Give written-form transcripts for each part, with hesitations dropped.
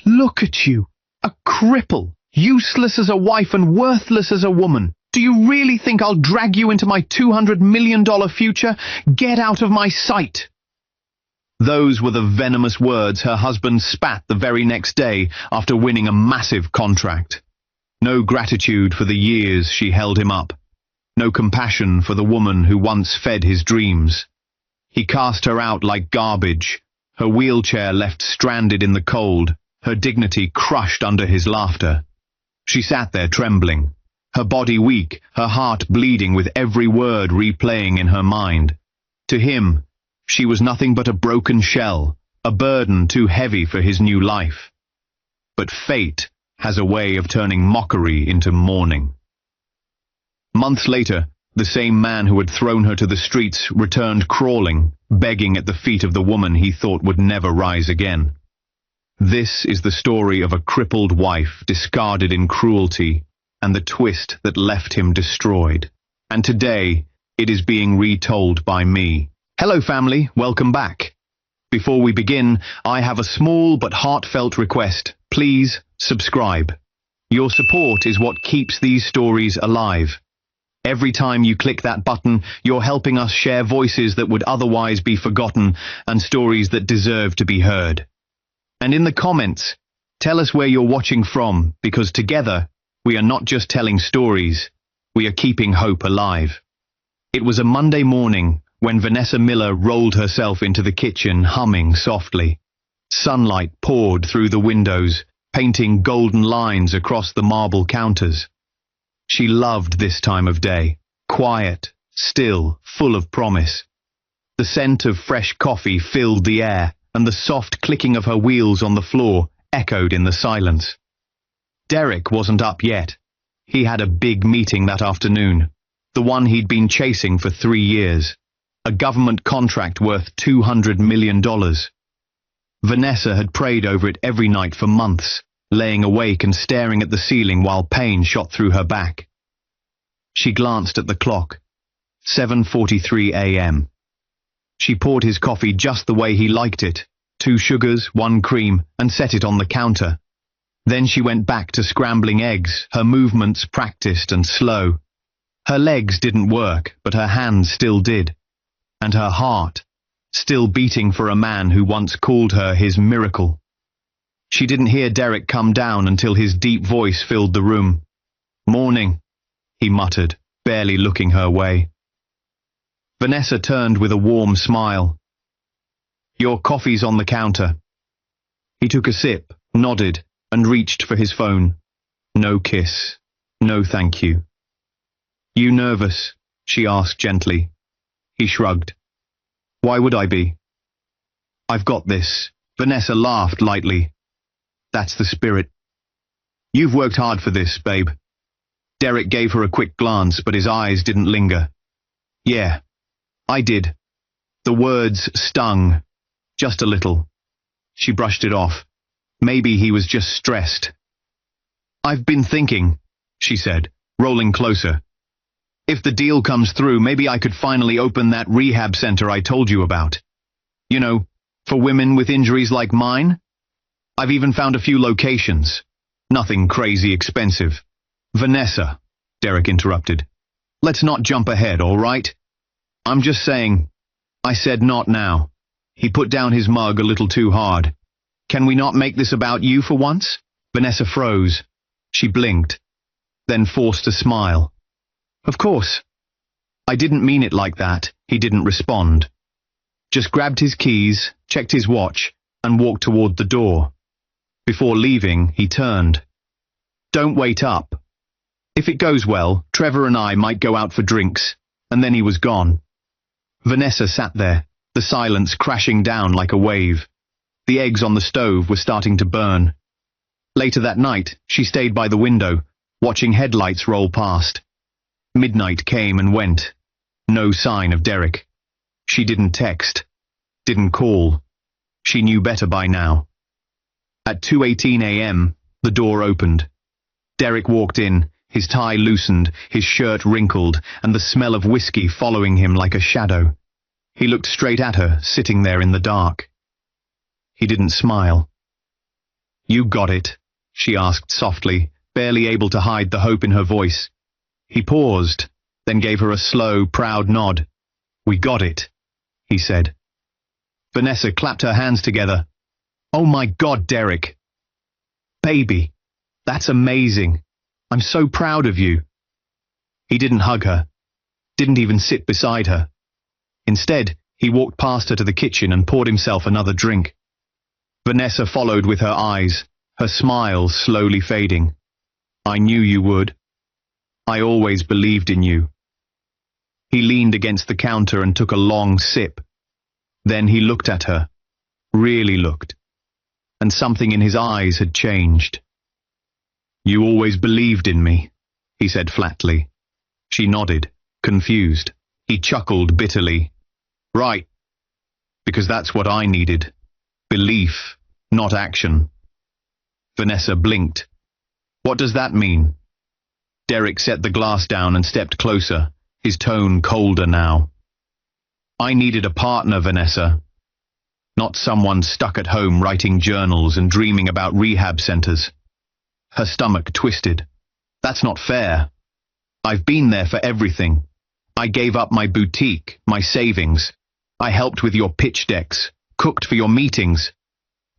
Look at you, a cripple, useless as a wife and worthless as a woman. Do you really think I'll drag you into my $200 million future? Get out of my sight!" Those were the venomous words her husband spat the very next day after winning a massive contract. No gratitude for the years she held him up. No compassion for the woman who once fed his dreams. He cast her out like garbage, her wheelchair left stranded in the cold, her dignity crushed under his laughter. She sat there trembling, her body weak, her heart bleeding with every word replaying in her mind. To him, she was nothing but a broken shell, a burden too heavy for his new life. But fate has a way of turning mockery into mourning. Months later, the same man who had thrown her to the streets returned crawling, begging at the feet of the woman he thought would never rise again. This is the story of a crippled wife discarded in cruelty, and the twist that left him destroyed. And today, it is being retold by me. Hello family, welcome back. Before we begin, I have a small but heartfelt request. Please subscribe. Your support is what keeps these stories alive. Every time you click that button, you're helping us share voices that would otherwise be forgotten and stories that deserve to be heard. And in the comments, tell us where you're watching from, because together, we are not just telling stories, we are keeping hope alive. It was a Monday morning when Vanessa Miller rolled herself into the kitchen humming softly. Sunlight poured through the windows, painting golden lines across the marble counters. She loved this time of day, quiet, still, full of promise. The scent of fresh coffee filled the air, and the soft clicking of her wheels on the floor echoed in the silence. Derek wasn't up yet. He had a big meeting that afternoon, the one he'd been chasing for 3 years, a government contract worth $200 million. Vanessa had prayed over it every night for months, laying awake and staring at the ceiling while pain shot through her back. She glanced at the clock. 7:43 a.m. She poured his coffee just the way he liked it, 2 sugars, 1 cream, and set it on the counter. Then she went back to scrambling eggs, her movements practiced and slow. Her legs didn't work, but her hands still did. And her heart, still beating for a man who once called her his miracle. She didn't hear Derek come down until his deep voice filled the room. "Morning," he muttered, barely looking her way. Vanessa turned with a warm smile. "Your coffee's on the counter." He took a sip, nodded, and reached for his phone. No kiss. No thank you. "You nervous?" she asked gently. He shrugged. "Why would I be?" "I've got this." Vanessa laughed lightly. "That's the spirit. You've worked hard for this, babe." Derek gave her a quick glance, but his eyes didn't linger. "Yeah, I did." The words stung. Just a little. She brushed it off. Maybe he was just stressed. "I've been thinking," she said, rolling closer. "If the deal comes through, maybe I could finally open that rehab center I told you about. You know, for women with injuries like mine. I've even found a few locations. Nothing crazy expensive." "Vanessa," Derek interrupted. "Let's not jump ahead, all right? I'm just saying." "I said not now." He put down his mug a little too hard. "Can we not make this about you for once?" Vanessa froze. She blinked, then forced a smile. "Of course." "I didn't mean it like that." He didn't respond. Just grabbed his keys, checked his watch, and walked toward the door. Before leaving, he turned. "Don't wait up. If it goes well, Trevor and I might go out for drinks." And then he was gone. Vanessa sat there, the silence crashing down like a wave. The eggs on the stove were starting to burn. Later that night, she stayed by the window, watching headlights roll past. Midnight came and went. No sign of Derek. She didn't text. Didn't call. She knew better by now. At 2:18 a.m., the door opened. Derek walked in, his tie loosened, his shirt wrinkled, and the smell of whiskey following him like a shadow. He looked straight at her, sitting there in the dark. He didn't smile. You got it, she asked softly, barely able to hide the hope in her voice. He paused, then gave her a slow, proud nod. We got it, he said. Vanessa clapped her hands together. Oh my God, Derek. Baby, that's amazing. I'm so proud of you. He didn't hug her, didn't even sit beside her. Instead, he walked past her to the kitchen and poured himself another drink. Vanessa followed with her eyes, her smile slowly fading. I knew you would. I always believed in you. He leaned against the counter and took a long sip. Then he looked at her, really looked, and something in his eyes had changed. You always believed in me, he said flatly. She nodded, confused. He chuckled bitterly. Right, because that's what I needed. Belief, not action. Vanessa blinked. What does that mean? Derek set the glass down and stepped closer, his tone colder now. I needed a partner, Vanessa. Not someone stuck at home writing journals and dreaming about rehab centers. Her stomach twisted. That's not fair. I've been there for everything. I gave up my boutique, my savings. I helped with your pitch decks, cooked for your meetings.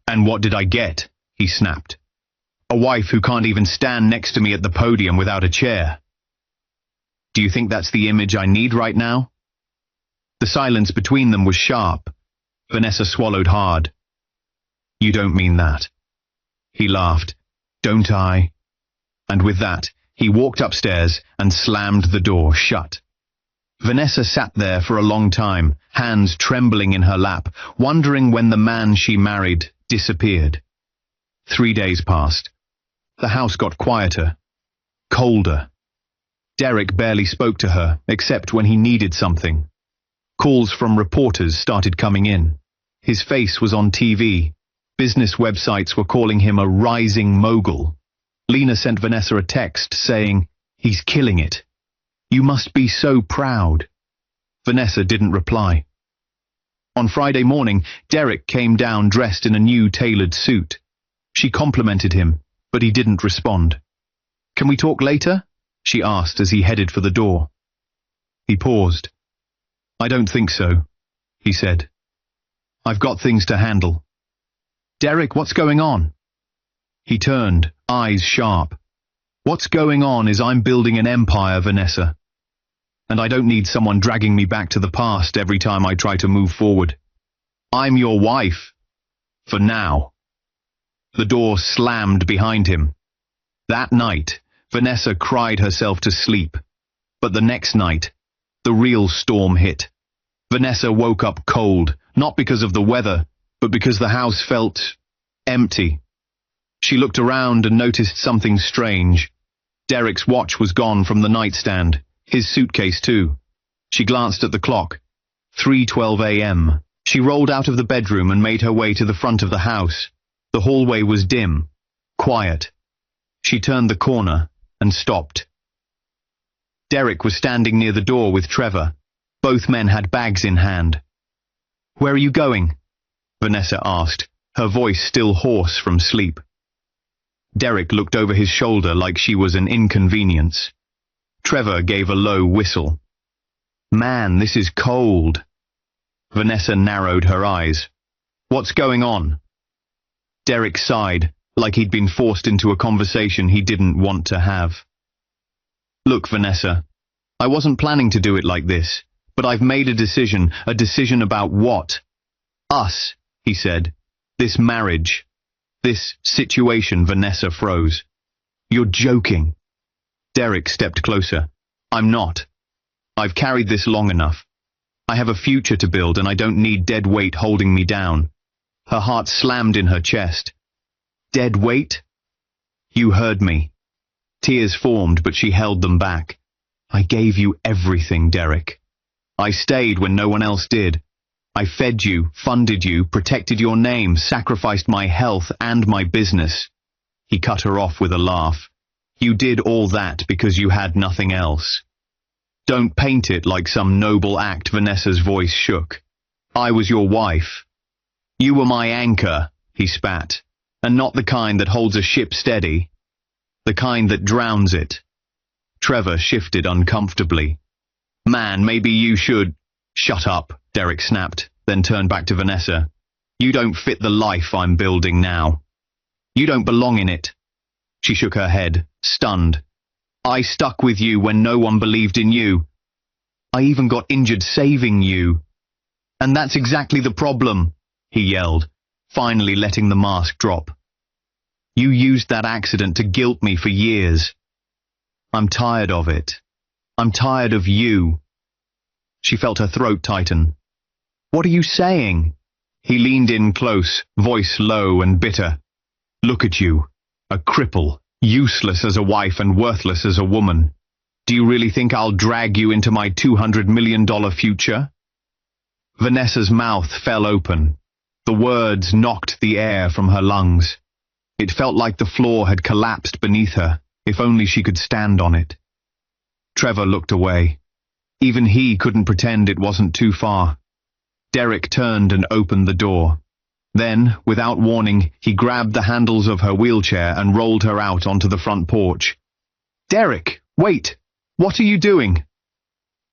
And what did I get? He snapped. A wife who can't even stand next to me at the podium without a chair. Do you think that's the image I need right now? The silence between them was sharp. Vanessa swallowed hard. You don't mean that. He laughed. Don't I? And with that, he walked upstairs and slammed the door shut. Vanessa sat there for a long time, hands trembling in her lap, wondering when the man she married disappeared. 3 days passed. The house got quieter, colder. Derek barely spoke to her, except when he needed something. Calls from reporters started coming in. His face was on TV. Business websites were calling him a rising mogul. Lena sent Vanessa a text saying, he's killing it. You must be so proud. Vanessa didn't reply. On Friday morning, Derek came down dressed in a new tailored suit. She complimented him, but he didn't respond. Can we talk later? She asked as he headed for the door. He paused. I don't think so, he said. I've got things to handle. Derek, what's going on? He turned, eyes sharp. What's going on is I'm building an empire, Vanessa. And I don't need someone dragging me back to the past every time I try to move forward. I'm your wife. For now. The door slammed behind him. That night, Vanessa cried herself to sleep. But the next night, the real storm hit. Vanessa woke up cold, not because of the weather, but because the house felt empty. She looked around and noticed something strange. Derek's watch was gone from the nightstand, his suitcase too. She glanced at the clock. 3:12 a.m. She rolled out of the bedroom and made her way to the front of the house. The hallway was dim, quiet. She turned the corner and stopped. Derek was standing near the door with Trevor. Both men had bags in hand. Where are you going? Vanessa asked, her voice still hoarse from sleep. Derek looked over his shoulder like she was an inconvenience. Trevor gave a low whistle. Man, this is cold. Vanessa narrowed her eyes. What's going on? Derek sighed, like he'd been forced into a conversation he didn't want to have. Look, Vanessa, I wasn't planning to do it like this, but I've made a decision about what? Us, he said. This marriage. This situation. Vanessa froze. You're joking. Derek stepped closer. I'm not. I've carried this long enough. I have a future to build and I don't need dead weight holding me down. Her heart slammed in her chest. Dead weight? You heard me. Tears formed, but she held them back. I gave you everything, Derek. I stayed when no one else did. I fed you, funded you, protected your name, sacrificed my health and my business. He cut her off with a laugh. You did all that because you had nothing else. Don't paint it like some noble act. Vanessa's voice shook. I was your wife. You were my anchor, he spat. And not the kind that holds a ship steady, the kind that drowns it. Trevor shifted uncomfortably. Man, maybe you should— Shut up, Derek snapped, then turned back to Vanessa. You don't fit the life I'm building now. You don't belong in it. She shook her head, stunned. I stuck with you when no one believed in you. I even got injured saving you. And that's exactly the problem, he yelled, finally letting the mask drop. You used that accident to guilt me for years. I'm tired of it. I'm tired of you. She felt her throat tighten. What are you saying? He leaned in close, voice low and bitter. Look at you, a cripple, useless as a wife and worthless as a woman. Do you really think I'll drag you into my $200 million future? Vanessa's mouth fell open. The words knocked the air from her lungs. It felt like the floor had collapsed beneath her, if only she could stand on it. Trevor looked away. Even he couldn't pretend it wasn't too far. Derek turned and opened the door. Then, without warning, he grabbed the handles of her wheelchair and rolled her out onto the front porch. Derek, wait! What are you doing?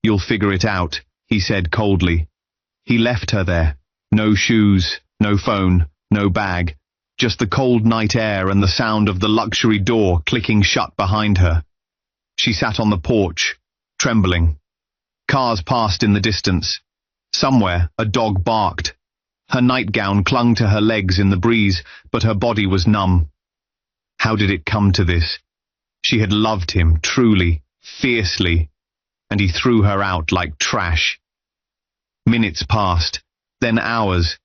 You'll figure it out, he said coldly. He left her there. No shoes, no phone, no bag. Just the cold night air and the sound of the luxury door clicking shut behind her. She sat on the porch, trembling. Cars passed in the distance. Somewhere, a dog barked. Her nightgown clung to her legs in the breeze, but her body was numb. How did it come to this? She had loved him, truly, fiercely, and he threw her out like trash. Minutes passed, then hours.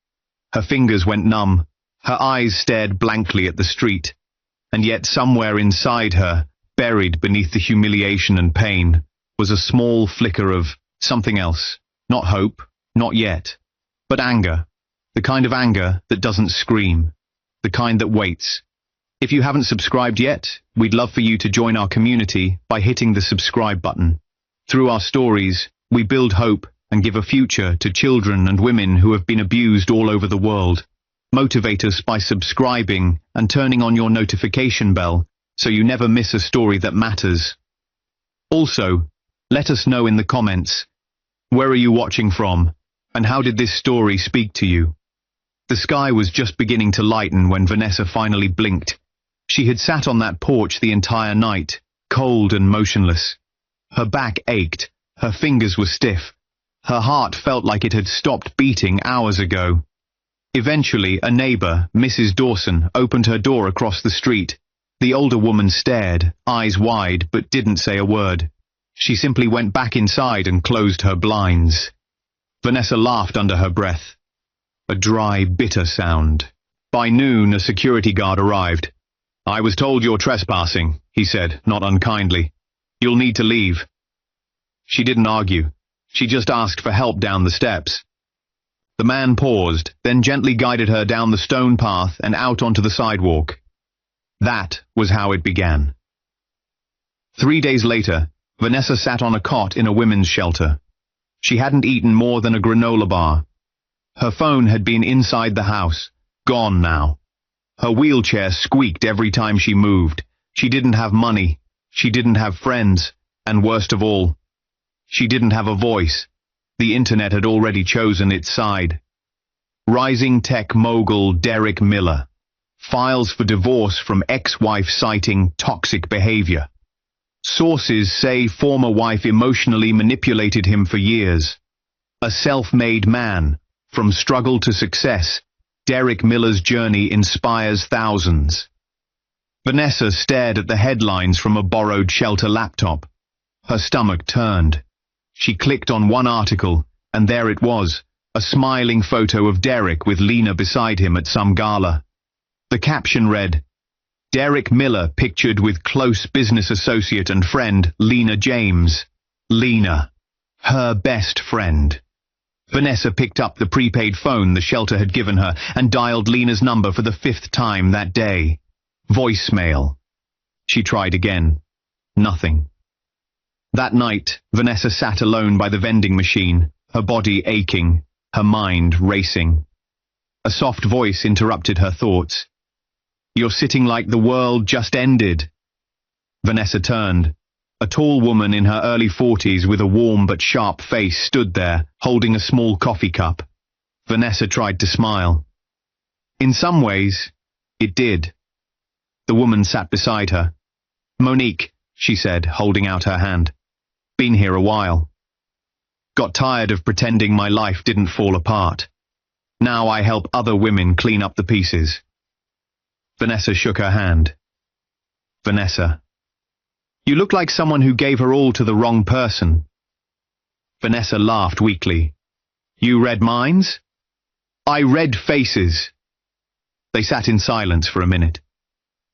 Her fingers went numb. Her eyes stared blankly at the street, and yet somewhere inside her, buried beneath the humiliation and pain, was a small flicker of something else. Not hope, not yet, but anger. The kind of anger that doesn't scream, the kind that waits. If you haven't subscribed yet, we'd love for you to join our community by hitting the subscribe button. Through our stories, we build hope and give a future to children and women who have been abused all over the world. Motivate us by subscribing and turning on your notification bell so you never miss a story that matters. Also, let us know in the comments, where are you watching from, and how did this story speak to you? The sky was just beginning to lighten when Vanessa finally blinked. She had sat on that porch the entire night, cold and motionless. Her back ached, her fingers were stiff. Her heart felt like it had stopped beating hours ago. Eventually, a neighbor, Mrs. Dawson, opened her door across the street. The older woman stared, eyes wide, but didn't say a word. She simply went back inside and closed her blinds. Vanessa laughed under her breath. A dry, bitter sound. By noon, a security guard arrived. I was told you're trespassing, he said, not unkindly. You'll need to leave. She didn't argue. She just asked for help down the steps. The man paused, then gently guided her down the stone path and out onto the sidewalk. That was how it began. 3 days later, Vanessa sat on a cot in a women's shelter. She hadn't eaten more than a granola bar. Her phone had been inside the house, gone now. Her wheelchair squeaked every time she moved. She didn't have money. She didn't have friends. And worst of all, she didn't have a voice. The internet had already chosen its side. Rising tech mogul Derek Miller. Files for divorce from ex-wife citing toxic behavior. Sources say former wife emotionally manipulated him for years. A self-made man. From struggle to success, Derek Miller's journey inspires thousands. Vanessa stared at the headlines from a borrowed shelter laptop. Her stomach turned. She clicked on one article, and there it was, a smiling photo of Derek with Lena beside him at some gala. The caption read, Derek Miller pictured with close business associate and friend Lena James. Lena, her best friend. Vanessa picked up the prepaid phone the shelter had given her and dialed Lena's number for the 5th time that day. Voicemail. She tried again. Nothing. That night, Vanessa sat alone by the vending machine, her body aching, her mind racing. A soft voice interrupted her thoughts. You're sitting like the world just ended." Vanessa turned. A tall woman in her early 40s with a warm but sharp face stood there, holding a small coffee cup. Vanessa tried to smile. In some ways, it did. The woman sat beside her. "Monique," she said, holding out her hand. "Been here a while. Got tired of pretending my life didn't fall apart. Now I help other women clean up the pieces." Vanessa shook her hand. "Vanessa, you look like someone who gave her all to the wrong person." Vanessa laughed weakly. "You read minds?" "I read faces." They sat in silence for a minute.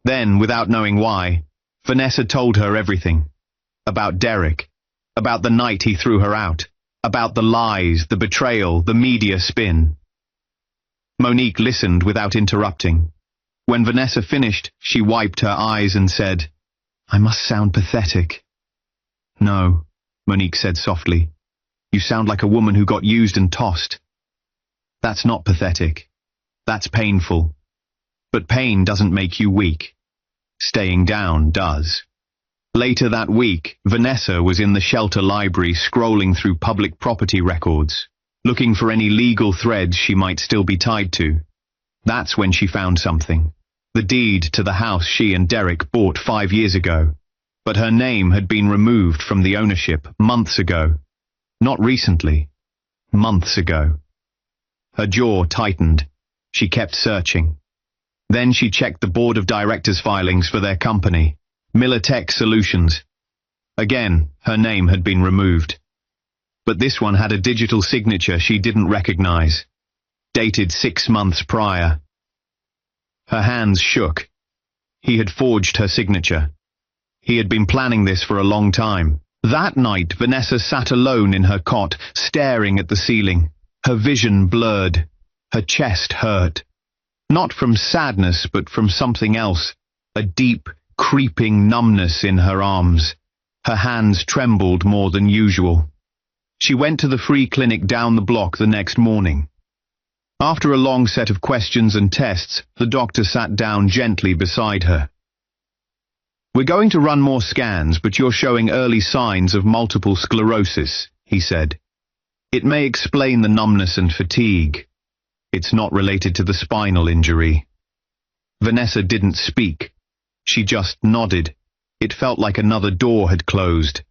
Then, without knowing why, Vanessa told her everything. About Derek. About the night he threw her out. About the lies, the betrayal, the media spin. Monique listened without interrupting. When Vanessa finished, she wiped her eyes and said, "I must sound pathetic." "No," Monique said softly. "You sound like a woman who got used and tossed. That's not pathetic. That's painful. But pain doesn't make you weak. Staying down does." Later that week, Vanessa was in the shelter library scrolling through public property records, looking for any legal threads she might still be tied to. That's when she found something. The deed to the house she and Derek bought 5 years ago. But her name had been removed from the ownership months ago. Not recently. Months ago. Her jaw tightened. She kept searching. Then she checked the board of directors' filings for their company, Miller Tech Solutions. Again, her name had been removed. But this one had a digital signature she didn't recognize. Dated 6 months prior. Her hands shook. He had forged her signature. He had been planning this for a long time. That night, Vanessa sat alone in her cot, staring at the ceiling. Her vision blurred. Her chest hurt. Not from sadness, but from something else. A deep, creeping numbness in her arms. Her hands trembled more than usual. She went to the free clinic down the block the next morning. After a long set of questions and tests, the doctor sat down gently beside her. "We're going to run more scans, but you're showing early signs of multiple sclerosis," he said. "It may explain the numbness and fatigue. It's not related to the spinal injury." Vanessa didn't speak. She just nodded. It felt like another door had closed.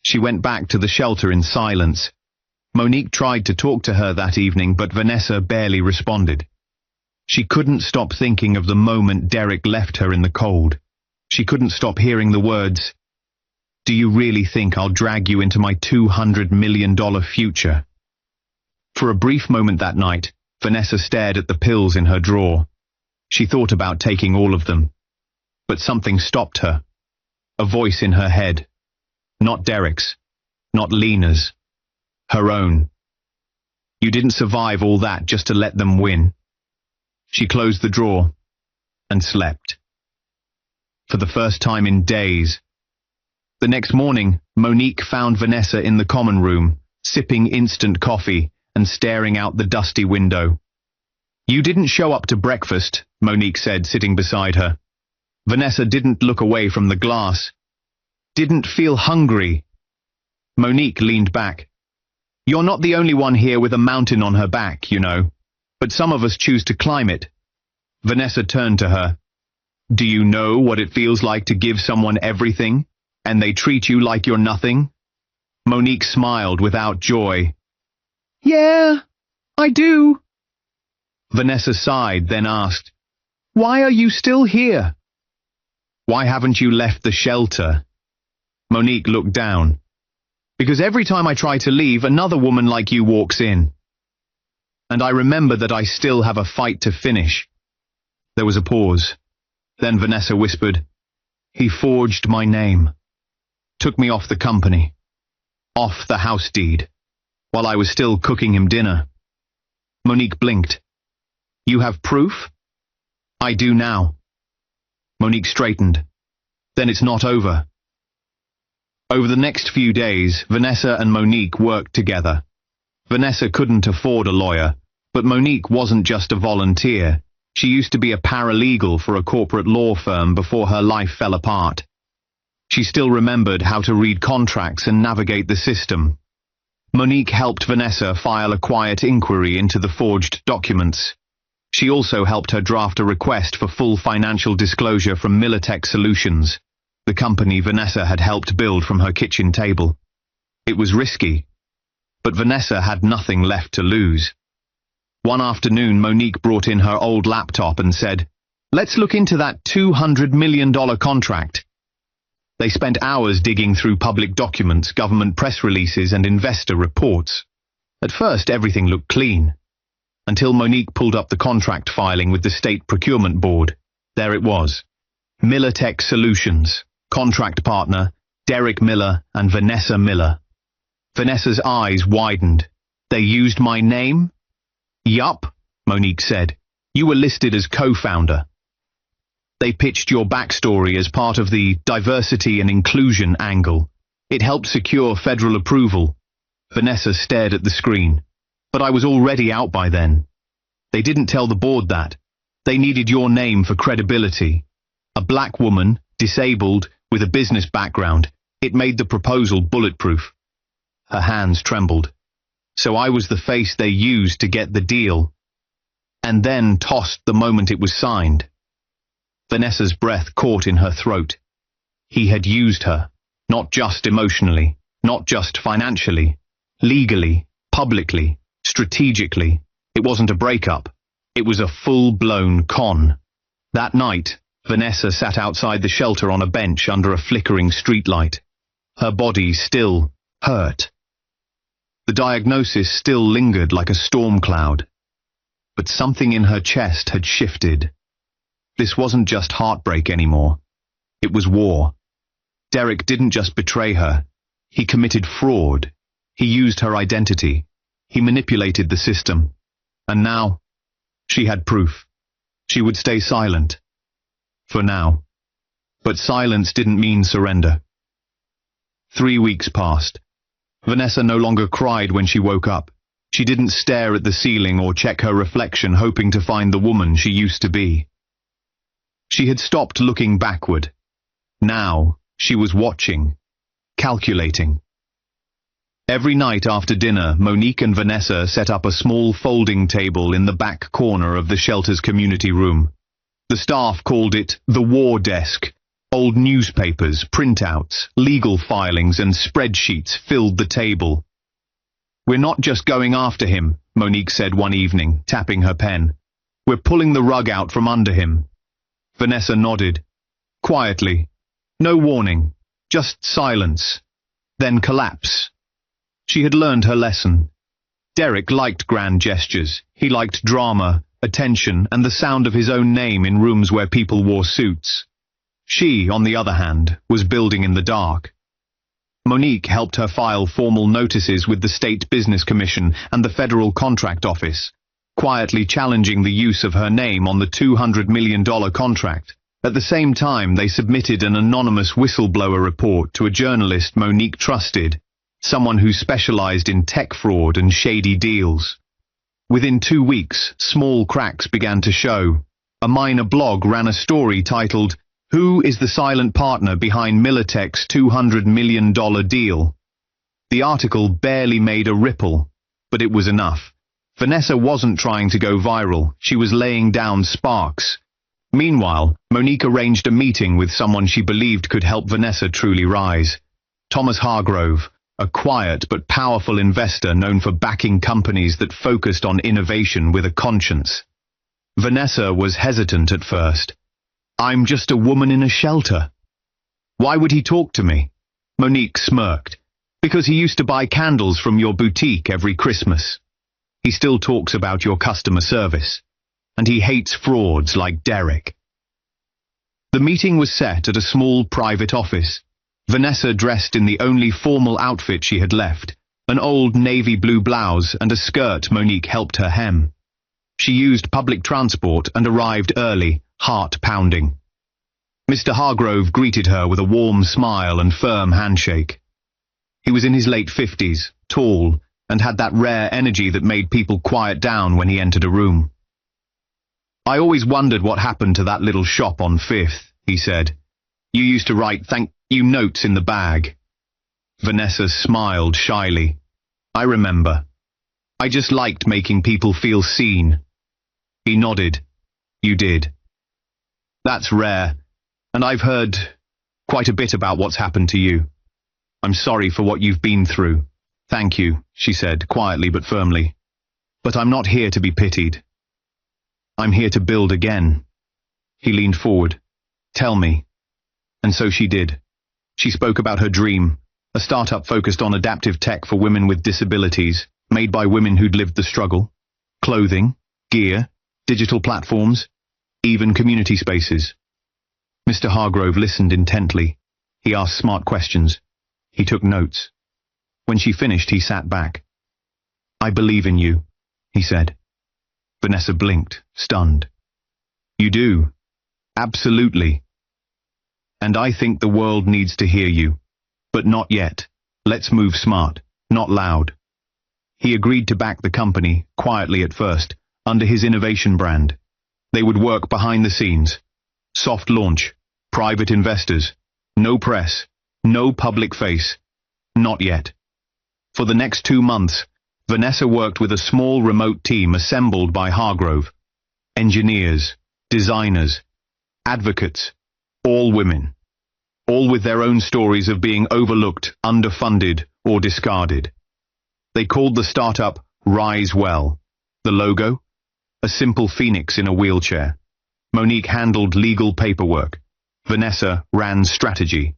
She went back to the shelter in silence. Monique tried to talk to her that evening, but Vanessa barely responded. She couldn't stop thinking of the moment Derek left her in the cold. She couldn't stop hearing the words, "Do you really think I'll drag you into my $200 million future?" For a brief moment that night, Vanessa stared at the pills in her drawer. She thought about taking all of them. But something stopped her. A voice in her head. Not Derek's. Not Lena's. Her own. "You didn't survive all that just to let them win." She closed the drawer and slept. For the first time in days. The next morning, Monique found Vanessa in the common room, sipping instant coffee and staring out the dusty window. "You didn't show up to breakfast," Monique said, sitting beside her. Vanessa didn't look away from the glass. "Didn't feel hungry." Monique leaned back. "You're not the only one here with a mountain on her back, you know. But some of us choose to climb it." Vanessa turned to her. "Do you know what it feels like to give someone everything, and they treat you like you're nothing?" Monique smiled without joy. "Yeah, I do." Vanessa sighed, then asked, "Why are you still here?" "Why haven't you left the shelter?" Monique looked down. "Because every time I try to leave, another woman like you walks in. And I remember that I still have a fight to finish." There was a pause. Then Vanessa whispered, "He forged my name. Took me off the company. Off the house deed. While I was still cooking him dinner." Monique blinked. "You have proof?" "I do now." Monique straightened. "Then it's not over." Over the next few days, Vanessa and Monique worked together. Vanessa couldn't afford a lawyer, but Monique wasn't just a volunteer. She used to be a paralegal for a corporate law firm before her life fell apart. She still remembered how to read contracts and navigate the system. Monique helped Vanessa file a quiet inquiry into the forged documents. She also helped her draft a request for full financial disclosure from Militech Solutions, the company Vanessa had helped build from her kitchen table. It was risky, but Vanessa had nothing left to lose. One afternoon, Monique brought in her old laptop and said, "Let's look into that $200 million contract." They spent hours digging through public documents, government press releases, and investor reports. At first, everything looked clean, until Monique pulled up the contract filing with the State Procurement Board. There it was. Militech Solutions, contract partner, Derek Miller and Vanessa Miller. Vanessa's eyes widened. "They used my name?" "Yup," Monique said. "You were listed as co-founder. They pitched your backstory as part of the diversity and inclusion angle. It helped secure federal approval." Vanessa stared at the screen. "But I was already out by then. They didn't tell the board that. They needed your name for credibility. A black woman, disabled, with a business background. It made the proposal bulletproof." Her hands trembled. "So I was the face they used to get the deal, and then tossed the moment it was signed." Vanessa's breath caught in her throat. He had used her, not just emotionally, not just financially, legally, publicly, strategically. It wasn't a breakup. It was a full-blown con. That night, Vanessa sat outside the shelter on a bench under a flickering streetlight. Her body still hurt. The diagnosis still lingered like a storm cloud. But something in her chest had shifted. This wasn't just heartbreak anymore. It was war. Derek didn't just betray her. He committed fraud. He used her identity. He manipulated the system. And now, she had proof. She would stay silent. For now. But silence didn't mean surrender. 3 weeks passed. Vanessa no longer cried when she woke up. She didn't stare at the ceiling or check her reflection hoping to find the woman she used to be. She had stopped looking backward. Now, she was watching, calculating. Every night after dinner, Monique and Vanessa set up a small folding table in the back corner of the shelter's community room. The staff called it the war desk. Old newspapers, printouts, legal filings, and spreadsheets filled the table. "We're not just going after him," Monique said one evening, tapping her pen. "We're pulling the rug out from under him." Vanessa nodded. Quietly. No warning. Just silence. Then collapse. She had learned her lesson. Derek liked grand gestures. He liked drama, attention, and the sound of his own name in rooms where people wore suits. She, on the other hand, was building in the dark. Monique helped her file formal notices with the State Business Commission and the Federal Contract Office, quietly challenging the use of her name on the $200 million contract. At the same time, they submitted an anonymous whistleblower report to a journalist Monique trusted, someone who specialized in tech fraud and shady deals. Within 2 weeks, small cracks began to show. A minor blog ran a story titled, "Who is the silent partner behind Militech's $200 million deal?" The article barely made a ripple, but it was enough. Vanessa wasn't trying to go viral, she was laying down sparks. Meanwhile, Monique arranged a meeting with someone she believed could help Vanessa truly rise. Thomas Hargrove, a quiet but powerful investor known for backing companies that focused on innovation with a conscience. Vanessa was hesitant at first. "I'm just a woman in a shelter. Why would he talk to me?" Monique smirked. "Because he used to buy candles from your boutique every Christmas. He still talks about your customer service. And he hates frauds like Derek." The meeting was set at a small private office. Vanessa dressed in the only formal outfit she had left, an old navy blue blouse and a skirt Monique helped her hem. She used public transport and arrived early, heart pounding. Mr. Hargrove greeted her with a warm smile and firm handshake. He was in his late 50s, tall, and had that rare energy that made people quiet down when he entered a room. I always wondered what happened to that little shop on Fifth, he said. You used to write thank you notes in the bag. Vanessa smiled shyly. I remember. I just liked making people feel seen. He nodded. You did. That's rare, and I've heard quite a bit about what's happened to you. I'm sorry for what you've been through. Thank you, she said, quietly but firmly. But I'm not here to be pitied. I'm here to build again. He leaned forward. Tell me. And so she did. She spoke about her dream, a startup focused on adaptive tech for women with disabilities, made by women who'd lived the struggle. Clothing, gear, digital platforms, even community spaces. Mr. Hargrove listened intently. He asked smart questions. He took notes. When she finished, he sat back. I believe in you, he said. Vanessa blinked, stunned. You do? Absolutely. And I think the world needs to hear you. But not yet. Let's move smart, not loud. He agreed to back the company, quietly at first, under his innovation brand. They would work behind the scenes. Soft launch, private investors, no press, no public face. Not yet. For the next 2 months, Vanessa worked with a small remote team assembled by Hargrove. Engineers, designers, advocates, all women. All with their own stories of being overlooked, underfunded, or discarded. They called the startup Rise Well. The logo? A simple phoenix in a wheelchair. Monique handled legal paperwork. Vanessa ran strategy.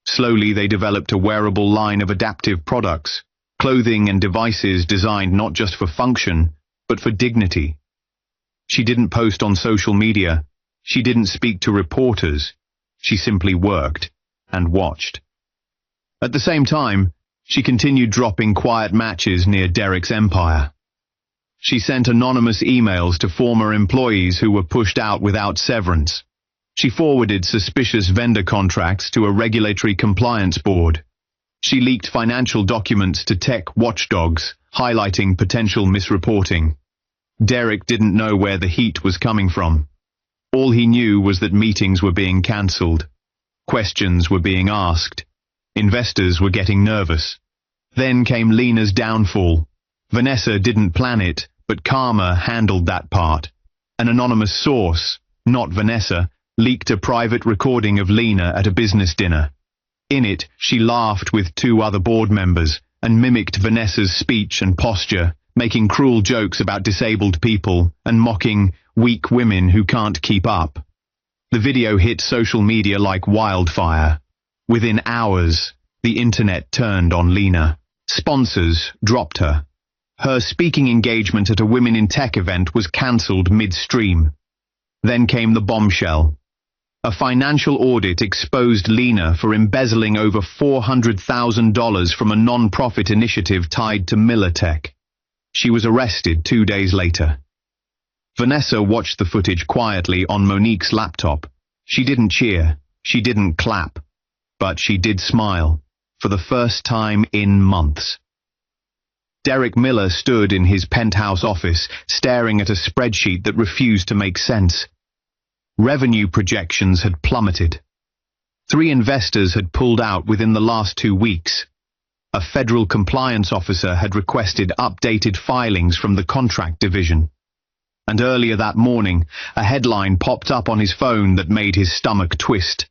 Slowly they developed a wearable line of adaptive products, clothing and devices designed not just for function, but for dignity. She didn't post on social media. She didn't speak to reporters. She simply worked and watched. At the same time, she continued dropping quiet matches near Derek's empire. She sent anonymous emails to former employees who were pushed out without severance. She forwarded suspicious vendor contracts to a regulatory compliance board. She leaked financial documents to tech watchdogs, highlighting potential misreporting. Derek didn't know where the heat was coming from. All he knew was that meetings were being cancelled. Questions were being asked. Investors were getting nervous. Then came Lena's downfall. Vanessa didn't plan it, but karma handled that part. An anonymous source, not Vanessa, leaked a private recording of Lena at a business dinner. In it, she laughed with 2 other board members and mimicked Vanessa's speech and posture, making cruel jokes about disabled people and mocking weak women who can't keep up. The video hit social media like wildfire. Within hours, the internet turned on Lena. Sponsors dropped her. Her speaking engagement at a Women in Tech event was cancelled midstream. Then came the bombshell. A financial audit exposed Lena for embezzling over $400,000 from a non-profit initiative tied to Militech. She was arrested 2 days later. Vanessa watched the footage quietly on Monique's laptop. She didn't cheer, she didn't clap, but she did smile, for the first time in months. Derek Miller stood in his penthouse office, staring at a spreadsheet that refused to make sense. Revenue projections had plummeted. 3 investors had pulled out within the last 2 weeks. A federal compliance officer had requested updated filings from the contract division. And earlier that morning, a headline popped up on his phone that made his stomach twist.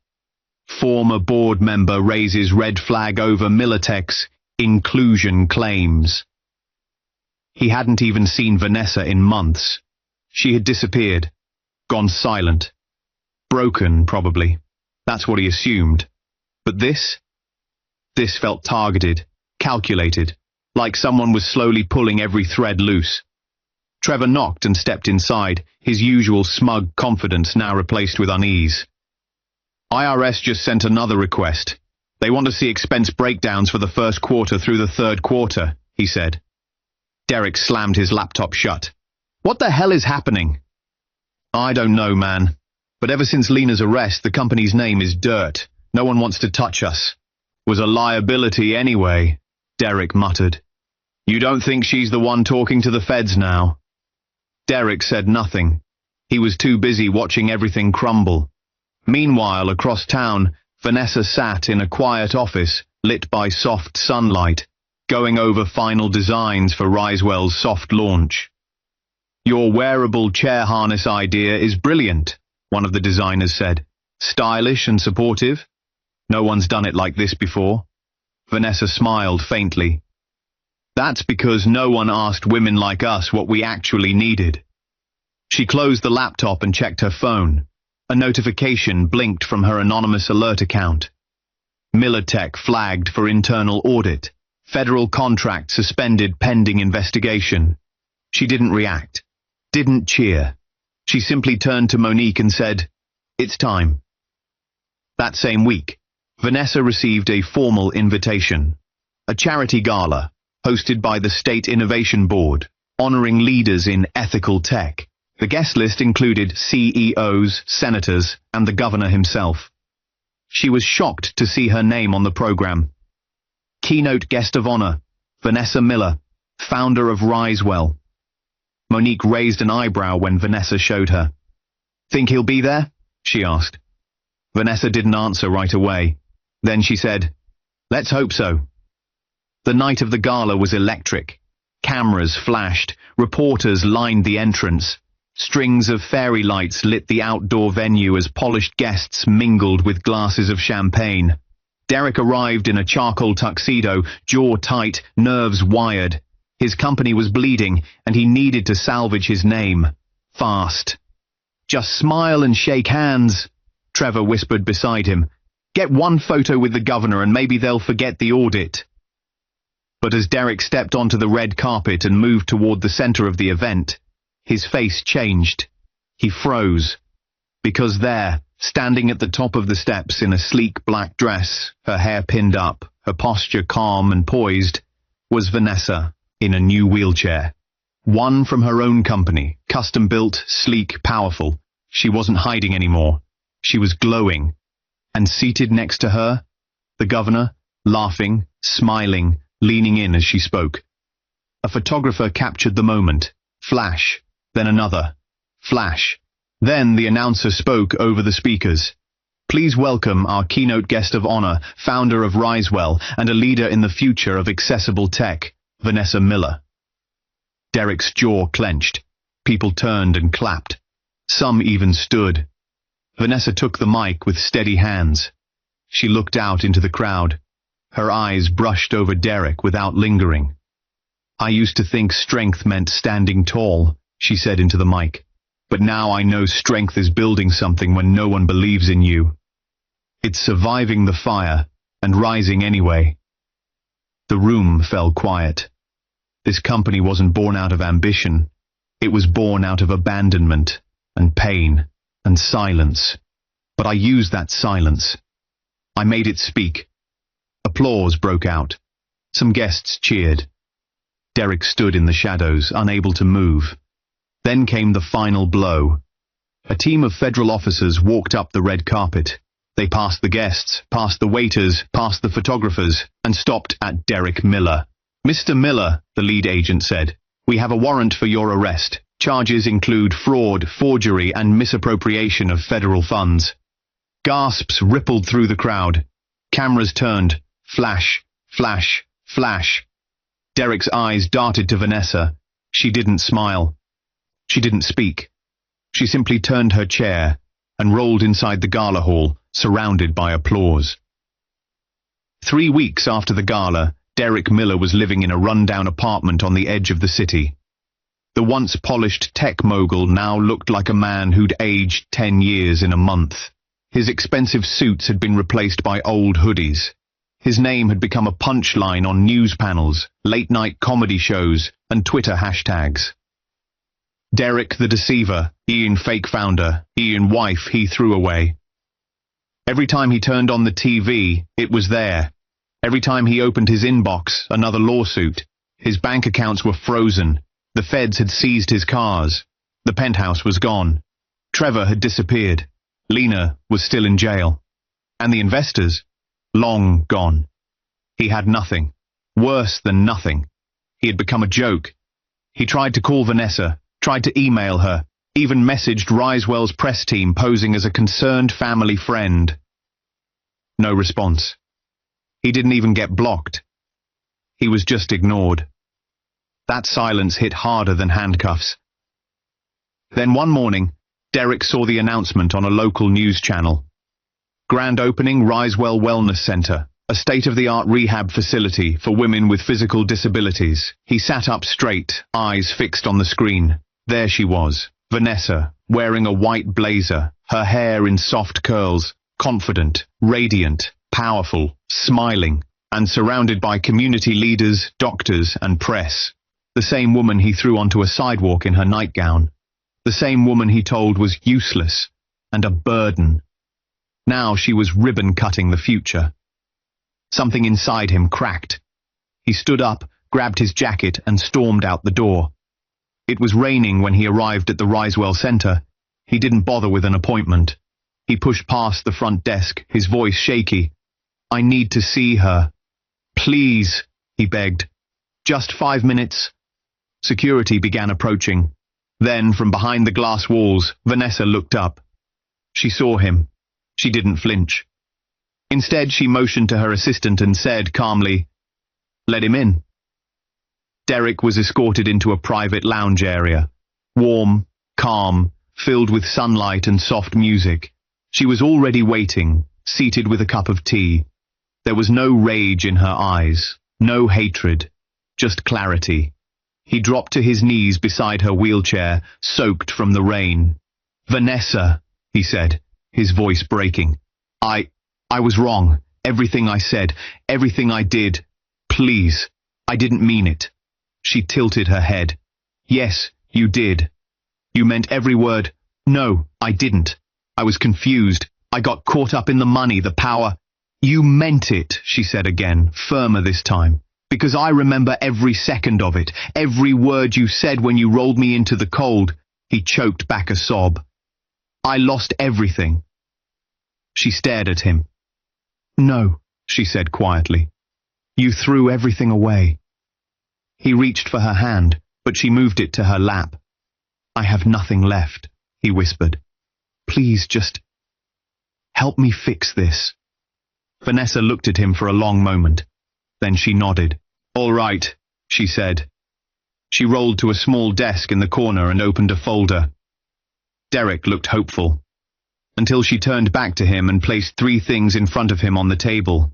Former board member raises red flag over Militech's inclusion claims. He hadn't even seen Vanessa in months. She had disappeared, gone silent. Broken, probably. That's what he assumed. But this felt targeted, calculated, like someone was slowly pulling every thread loose. Trevor knocked and stepped inside, his usual smug confidence now replaced with unease. IRS just sent another request. They want to see expense breakdowns for the first quarter through the third quarter, he said. Derek slammed his laptop shut. What the hell is happening? I don't know, man. But ever since Lena's arrest, the company's name is dirt. No one wants to touch us. Was a liability anyway, Derek muttered. You don't think she's the one talking to the feds now? Derek said nothing. He was too busy watching everything crumble. Meanwhile, across town, Vanessa sat in a quiet office, lit by soft sunlight, going over final designs for Risewell's soft launch. "Your wearable chair harness idea is brilliant," one of the designers said. "Stylish and supportive. No one's done it like this before." Vanessa smiled faintly. "That's because no one asked women like us what we actually needed." She closed the laptop and checked her phone. A notification blinked from her anonymous alert account. Miller Tech flagged for internal audit. Federal contract suspended pending investigation. She didn't react, didn't cheer. She simply turned to Monique and said, "It's time." That same week, Vanessa received a formal invitation. A charity gala, hosted by the State Innovation Board, honoring leaders in ethical tech. The guest list included CEOs, senators, and the governor himself. She was shocked to see her name on the program. Keynote guest of honor, Vanessa Miller, founder of Risewell. Monique raised an eyebrow when Vanessa showed her. "Think he'll be there?" she asked. Vanessa didn't answer right away. Then she said, "Let's hope so." The night of the gala was electric. Cameras flashed, reporters lined the entrance. Strings of fairy lights lit the outdoor venue as polished guests mingled with glasses of champagne. Derek arrived in a charcoal tuxedo, jaw tight, nerves wired. His company was bleeding, and he needed to salvage his name. Fast. "Just smile and shake hands," Trevor whispered beside him. "Get one photo with the governor and maybe they'll forget the audit." But as Derek stepped onto the red carpet and moved toward the center of the event, his face changed. He froze. Because there, standing at the top of the steps in a sleek black dress, her hair pinned up, her posture calm and poised, was Vanessa, in a new wheelchair. One from her own company, custom-built, sleek, powerful. She wasn't hiding anymore. She was glowing. And seated next to her, the governor, laughing, smiling, leaning in as she spoke. A photographer captured the moment. Flash. Then another. Flash. Then the announcer spoke over the speakers. "Please welcome our keynote guest of honor, founder of Risewell, and a leader in the future of accessible tech, Vanessa Miller." Derek's jaw clenched. People turned and clapped. Some even stood. Vanessa took the mic with steady hands. She looked out into the crowd. Her eyes brushed over Derek without lingering. "I used to think strength meant standing tall," she said into the mic. "But now I know strength is building something when no one believes in you. It's surviving the fire and rising anyway." The room fell quiet. This company wasn't born out of ambition. It was born out of abandonment and pain and silence. But I used that silence. I made it speak. Applause broke out. Some guests cheered. Derek stood in the shadows, unable to move. Then came the final blow. A team of federal officers walked up the red carpet. They passed the guests, past the waiters, past the photographers, and stopped at Derek Miller. "Mr. Miller," the lead agent said, "we have a warrant for your arrest. Charges include fraud, forgery, and misappropriation of federal funds." Gasps rippled through the crowd. Cameras turned. Flash, flash, flash. Derek's eyes darted to Vanessa. She didn't smile. She didn't speak. She simply turned her chair and rolled inside the gala hall, surrounded by applause. 3 weeks after the gala, Derek Miller was living in a rundown apartment on the edge of the city. The once polished tech mogul now looked like a man who'd aged 10 years in a month. His expensive suits had been replaced by old hoodies. His name had become a punchline on news panels, late-night comedy shows, and Twitter hashtags. Derek the Deceiver, Ian fake founder, Ian wife he threw away. Every time he turned on the TV, it was there. Every time he opened his inbox, another lawsuit. His bank accounts were frozen. The feds had seized his cars. The penthouse was gone. Trevor had disappeared. Lena was still in jail. And the investors? Long gone. He had nothing. Worse than nothing. He had become a joke. He tried to call Vanessa, tried to email her, even messaged Risewell's press team posing as a concerned family friend. No response. He didn't even get blocked. He was just ignored. That silence hit harder than handcuffs. Then one morning, Derek saw the announcement on a local news channel. Grand opening Risewell Wellness Center, a state-of-the-art rehab facility for women with physical disabilities. He sat up straight, eyes fixed on the screen. There she was, Vanessa, wearing a white blazer, her hair in soft curls, confident, radiant, powerful, smiling, and surrounded by community leaders, doctors, and press. The same woman he threw onto a sidewalk in her nightgown. The same woman he told was useless and a burden. Now she was ribbon-cutting the future. Something inside him cracked. He stood up, grabbed his jacket, and stormed out the door. It was raining when he arrived at the Risewell Center. He didn't bother with an appointment. He pushed past the front desk, his voice shaky. "I need to see her. Please," he begged. "Just 5 minutes." Security began approaching. Then, from behind the glass walls, Vanessa looked up. She saw him. She didn't flinch. Instead, she motioned to her assistant and said calmly, "Let him in." Derek was escorted into a private lounge area. Warm, calm, filled with sunlight and soft music. She was already waiting, seated with a cup of tea. There was no rage in her eyes, no hatred, just clarity. He dropped to his knees beside her wheelchair, soaked from the rain. "Vanessa," he said, his voice breaking. I was wrong. Everything I said, everything I did. Please, I didn't mean it." She tilted her head. "Yes, you did. You meant every word." "No, I didn't. I was confused. I got caught up in the money, the power." "You meant it," she said again, firmer this time. "Because I remember every second of it, every word you said when you rolled me into the cold." He choked back a sob. "I lost everything." She stared at him. "No," she said quietly. "You threw everything away." He reached for her hand, but she moved it to her lap. "I have nothing left," he whispered. "Please just help me fix this." Vanessa looked at him for a long moment. Then she nodded. "All right," she said. She rolled to a small desk in the corner and opened a folder. Derek looked hopeful, until she turned back to him and placed 3 things in front of him on the table.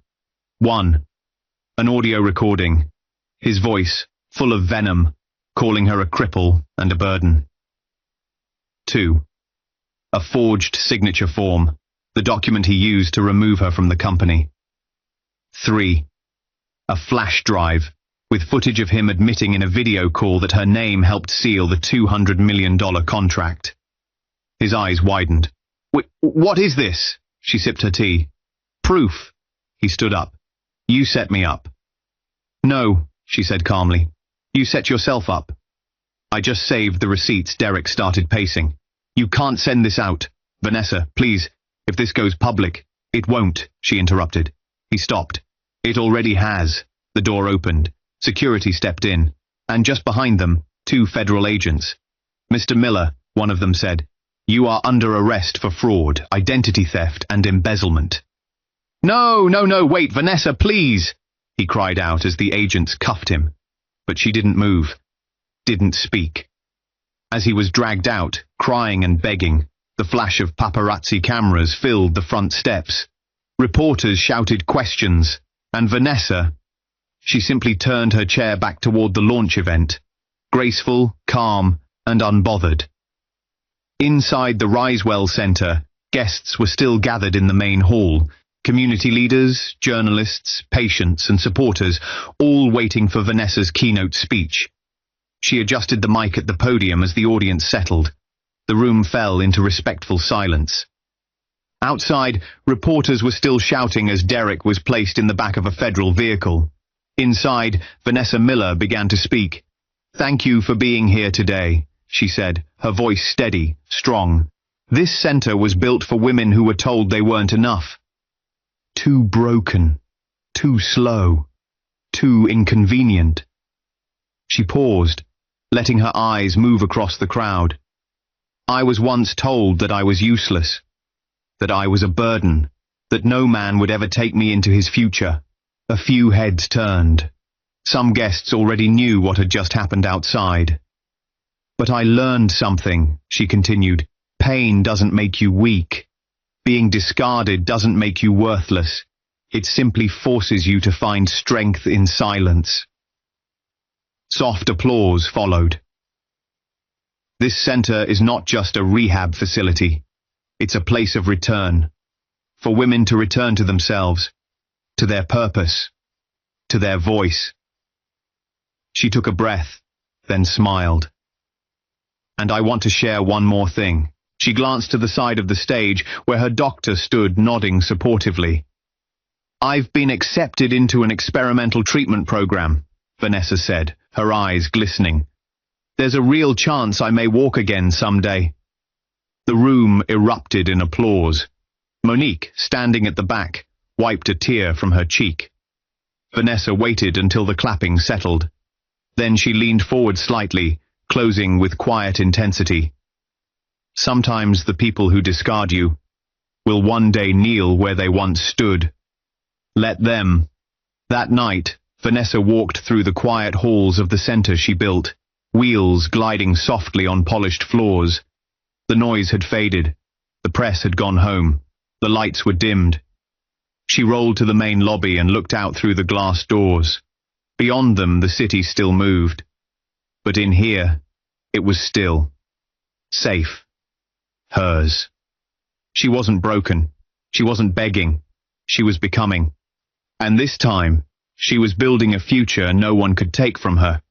1. An audio recording, his voice, full of venom, calling her a cripple and a burden. 2. A forged signature form, the document he used to remove her from the company. 3. A flash drive, with footage of him admitting in a video call that her name helped seal the $200 million contract. His eyes widened. What is this?" She sipped her tea. "Proof." He stood up. "You set me up." "No," she said calmly. "You set yourself up." "I just saved the receipts." Derek started pacing. "You can't send this out. Vanessa, please. If this goes public." "It won't," she interrupted. He stopped. "It already has." The door opened. Security stepped in, and just behind them, 2 federal agents. "Mr. Miller," one of them said, "you are under arrest for fraud, identity theft, and embezzlement." No, wait, Vanessa, please," he cried out as the agents cuffed him. But she didn't move, didn't speak. As he was dragged out, crying and begging, the flash of paparazzi cameras filled the front steps. Reporters shouted questions, and Vanessa, she simply turned her chair back toward the launch event, graceful, calm, and unbothered. Inside the Risewell Center, guests were still gathered in the main hall, community leaders, journalists, patients, and supporters, all waiting for Vanessa's keynote speech. She adjusted the mic at the podium as the audience settled. The room fell into respectful silence. Outside, reporters were still shouting as Derek was placed in the back of a federal vehicle. Inside, Vanessa Miller began to speak. "Thank you for being here today," she said, her voice steady, strong. "This center was built for women who were told they weren't enough. Too broken, too slow, too inconvenient." She paused, letting her eyes move across the crowd. I was once told that I was useless, that I was a burden, that no man would ever take me into his future. A few heads turned. Some guests already knew what had just happened outside. But I learned something, she continued. Pain doesn't make you weak. Being discarded doesn't make you worthless. It simply forces you to find strength in silence. Soft applause followed. This center is not just a rehab facility. It's a place of return. For women to return to themselves, to their purpose, to their voice. She took a breath, then smiled. And I want to share one more thing. She glanced to the side of the stage where her doctor stood nodding supportively. I've been accepted into an experimental treatment program, Vanessa said, her eyes glistening. There's a real chance I may walk again someday. The room erupted in applause. Monique, standing at the back, wiped a tear from her cheek. Vanessa waited until the clapping settled. Then she leaned forward slightly, closing with quiet intensity. Sometimes the people who discard you will one day kneel where they once stood. Let them. That night, Vanessa walked through the quiet halls of the center she built, wheels gliding softly on polished floors. The noise had faded. The press had gone home. The lights were dimmed. She rolled to the main lobby and looked out through the glass doors. Beyond them, the city still moved. But in here, it was still. Safe. Hers. She wasn't broken. She wasn't begging. She was becoming. And this time, she was building a future no one could take from her.